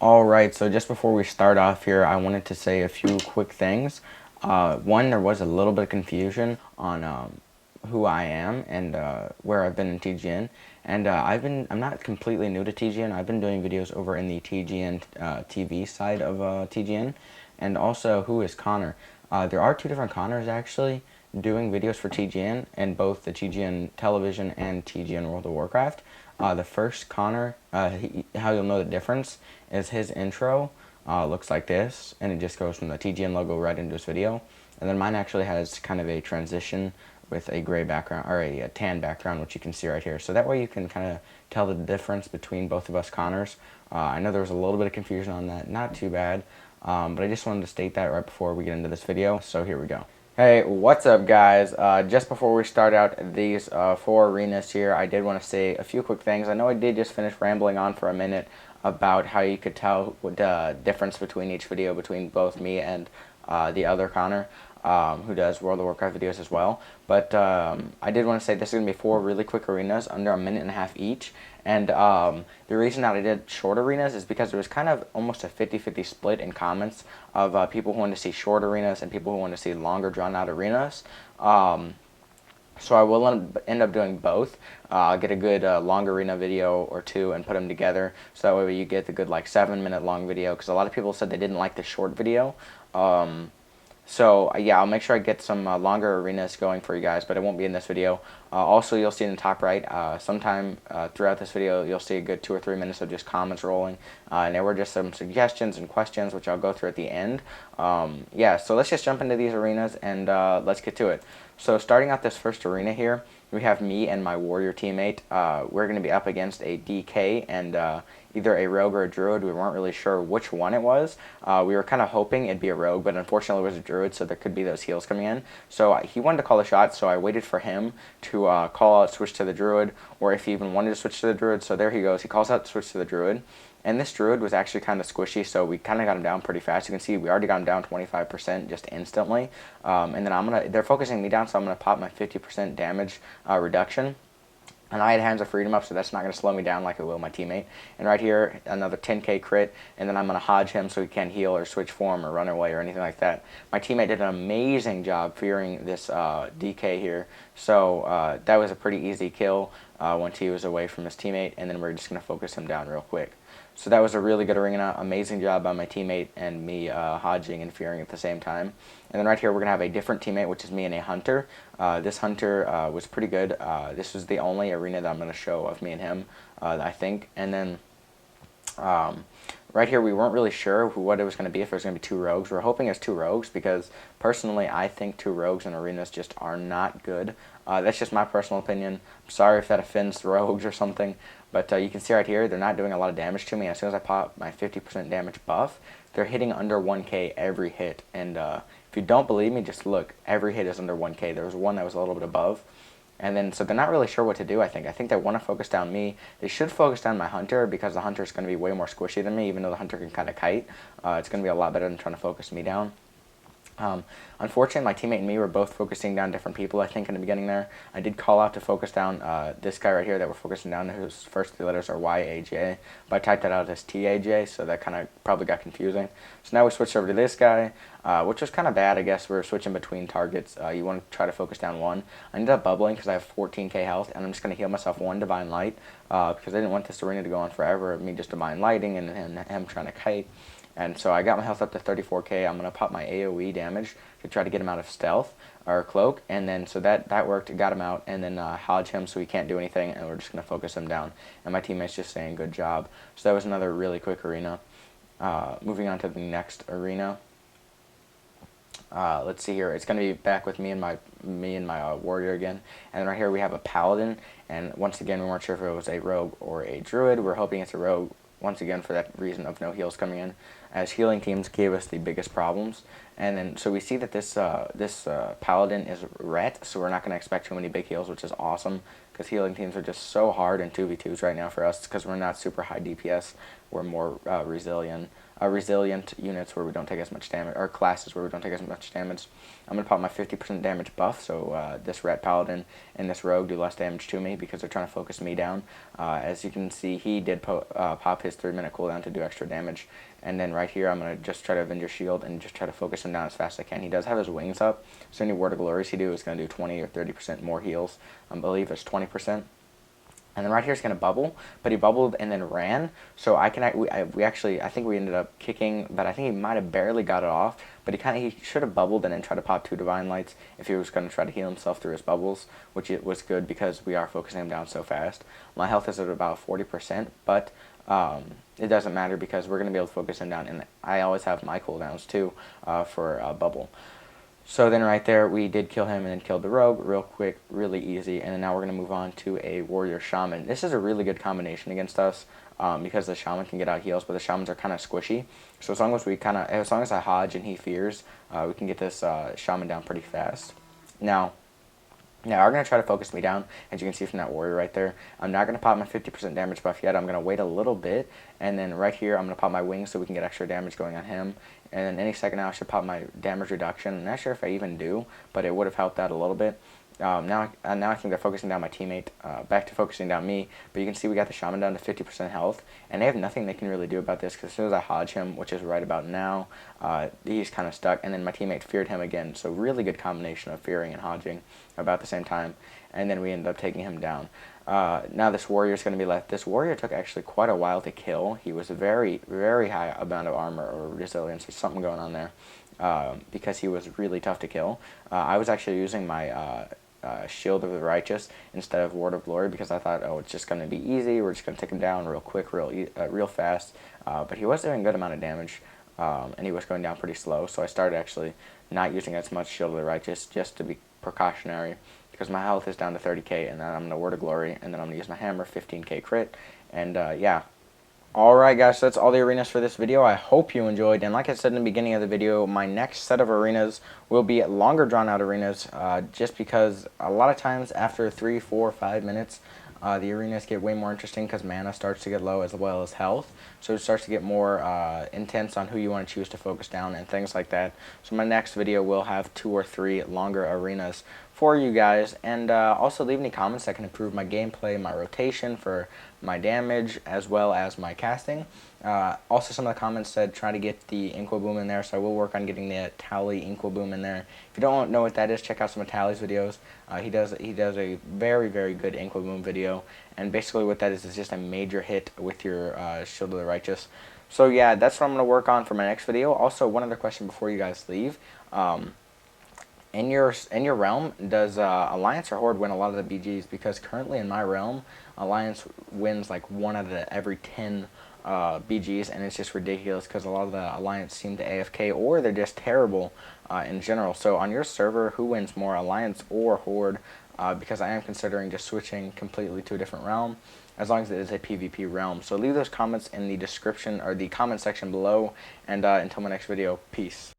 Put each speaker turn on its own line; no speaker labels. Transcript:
Alright, so just before we start off here, I wanted to say a few quick things. One, there was a little bit of confusion on who I am and where I've been in TGN. And I'm not completely new to TGN. I've been doing videos over in the TGN TV side of TGN. And also, who is Connor? There are two different Connors actually doing videos for TGN in both the TGN television and TGN World of Warcraft. The first Connor, how you'll know the difference is his intro looks like this, and it just goes from the TGN logo right into his video. And then mine actually has kind of a transition with a gray background, or a tan background, which you can see right here. So that way you can kind of tell the difference between both of us Connors. I know there was a little bit of confusion on that, not too bad, but I just wanted to state that right before we get into this video, so here we go. Hey, what's up guys? Just before we start out these 4 arenas here, I did want to say a few quick things. I know I did just finish rambling on for a minute about how you could tell the difference between each video between both me and the other Connor, who does World of Warcraft videos as well. But I did want to say this is going to be 4 really quick arenas under a minute and a half each. And the reason that I did short arenas is because there was kind of almost a 50-50 split in comments of people who wanted to see short arenas and people who wanted to see longer drawn out arenas. So I will end up doing both. I'll get a good long arena video or 2 and put them together, so that way you get the good like 7-minute long video, because a lot of people said they didn't like the short video. So yeah, I'll make sure I get some longer arenas going for you guys, but it won't be in this video. Also, you'll see in the top right, sometime throughout this video, you'll see a good 2 or 3 minutes of just comments rolling. And there were just some suggestions and questions, which I'll go through at the end. Yeah, so let's just jump into these arenas and let's get to it. So starting out this first arena here, we have me and my warrior teammate. We're going to be up against a DK and either a rogue or a druid. We weren't really sure which one it was. We were kind of hoping it'd be a rogue, but unfortunately it was a druid, so there could be those heals coming in. So he wanted to call the shot, so I waited for him to call out switch to the druid, or if he even wanted to switch to the druid. So there he goes. He calls out switch to the druid. And this druid was actually kind of squishy, so we kind of got him down pretty fast. You can see we already got him down 25% just instantly. And then they're focusing me down, so I'm going to pop my 50% damage reduction. And I had Hands of Freedom up, so that's not going to slow me down like it will my teammate. And right here, another 10k crit, and then I'm going to hodge him so he can't heal or switch form or run away or anything like that. My teammate did an amazing job fearing this DK here, so that was a pretty easy kill once he was away from his teammate, and then we're just going to focus him down real quick. So that was a really good arena, amazing job by my teammate and me hodging and fearing at the same time. And then right here we're going to have a different teammate, which is me and a hunter. This hunter was pretty good. This was the only arena that I'm going to show of me and him, I think. And then right here we weren't really sure what it was going to be, if it was going to be 2 rogues. We're hoping it's 2 rogues because personally I think 2 rogues in arenas just are not good. That's just my personal opinion. I'm sorry if that offends the rogues or something, but you can see right here they're not doing a lot of damage to me. As soon as I pop my 50% damage buff, they're hitting under 1k every hit. And if you don't believe me, just look. Every hit is under 1k. There was one that was a little bit above. And then, so they're not really sure what to do, I think. I think they want to focus down me. They should focus down my hunter, because the hunter is going to be way more squishy than me, even though the hunter can kind of kite. It's going to be a lot better than trying to focus me down. Unfortunately, my teammate and me were both focusing down different people, I think, in the beginning there. I did call out to focus down this guy right here that we're focusing down, whose first 3 letters are YAJ, but I typed that out as TAJ, so that kind of probably got confusing. So now we switched over to this guy, which was kind of bad, I guess. We were switching between targets. You want to try to focus down one. I ended up bubbling because I have 14k health, and I'm just going to heal myself 1 Divine Light, because I didn't want this arena to go on forever, me just Divine Lighting and him trying to kite. And so I got my health up to 34k. I'm going to pop my AoE damage to try to get him out of stealth or cloak. And then so that worked. It got him out. And then hodge him so he can't do anything. And we're just going to focus him down. And my teammate's just saying good job. So that was another really quick arena. Moving on to the next arena. Let's see here. It's going to be back with me and my warrior again. And right here we have a paladin. And once again, we weren't sure if it was a rogue or a druid. We're hoping it's a rogue, once again, for that reason of no heals coming in, as healing teams gave us the biggest problems. And then so we see that this paladin is ret, so we're not going to expect too many big heals, which is awesome, because healing teams are just so hard in 2v2s right now for us because we're not super high DPS. We're more resilient units where we don't take as much damage, or classes where we don't take as much damage. I'm going to pop my 50% damage buff, so this Ret Paladin and this Rogue do less damage to me because they're trying to focus me down. As you can see, he did pop his 3-minute cooldown to do extra damage. And then right here, I'm going to just try to Avenger Shield and just try to focus him down as fast as I can. He does have his wings up, so any Word of Glories he do is going to do 20 or 30% more heals. I believe there's 20%. And then right here is going to bubble, but he bubbled and then ran. So I think we ended up kicking, but I think he might have barely got it off. But he should have bubbled and then tried to pop 2 Divine Lights if he was going to try to heal himself through his bubbles, which it was good because we are focusing him down so fast. My health is at about 40%, but it doesn't matter because we're going to be able to focus him down. And I always have my cooldowns too for bubble. So then right there, we did kill him and then killed the Rogue real quick, really easy. And then now we're going to move on to a Warrior Shaman. This is a really good combination against us because the Shaman can get out heals, but the Shamans are kind of squishy. So as long as I Hodge and he fears, we can get this Shaman down pretty fast. Now are going to try to focus me down, as you can see from that warrior right there. I'm not going to pop my 50% damage buff yet. I'm going to wait a little bit, and then right here I'm going to pop my wings so we can get extra damage going on him. And then any second now I should pop my damage reduction. I'm not sure if I even do, but it would have helped out a little bit. Now I think they're focusing down my teammate, back to focusing down me, but you can see we got the Shaman down to 50% health, and they have nothing they can really do about this, because as soon as I Hodge him, which is right about now, he's kind of stuck, and then my teammate feared him again, so really good combination of fearing and Hodging about the same time, and then we ended up taking him down. Now this warrior is going to be left. This warrior took actually quite a while to kill. He was a very, very high amount of armor or resilience, or something going on there, because he was really tough to kill. I was actually using my Shield of the Righteous instead of Word of Glory because I thought, oh, it's just going to be easy. We're just going to take him down real quick, real fast. But he was doing a good amount of damage, and he was going down pretty slow. So I started actually not using as much Shield of the Righteous just to be precautionary because my health is down to 30k, and then I'm going to Word of Glory, and then I'm going to use my hammer, 15k crit, and yeah. Alright guys, so that's all the arenas for this video. I hope you enjoyed, and like I said in the beginning of the video, my next set of arenas will be longer drawn out arenas, just because a lot of times after 3, 4, 5 minutes, the arenas get way more interesting because mana starts to get low as well as health, so it starts to get more intense on who you want to choose to focus down and things like that. So my next video will have 2 or 3 longer arenas for you guys, and also leave any comments that can improve my gameplay, my rotation for my damage, as well as my casting. Also, some of the comments said try to get the Inquaboom in there, so I will work on getting the Tally Inquaboom in there. If you don't know what that is, check out some of Tally's videos. He does a very, very good Inquaboom video, and basically what that is just a major hit with your Shield of the Righteous. So yeah, that's what I'm going to work on for my next video. Also, one other question before you guys leave. In your realm, does Alliance or Horde win a lot of the BGs? Because currently in my realm, Alliance wins like 1 out of every 10 BGs, and it's just ridiculous because a lot of the Alliance seem to AFK, or they're just terrible in general. So on your server, who wins more, Alliance or Horde? Because I am considering just switching completely to a different realm, as long as it is a PvP realm. So leave those comments in the description or the comment section below, and until my next video, peace.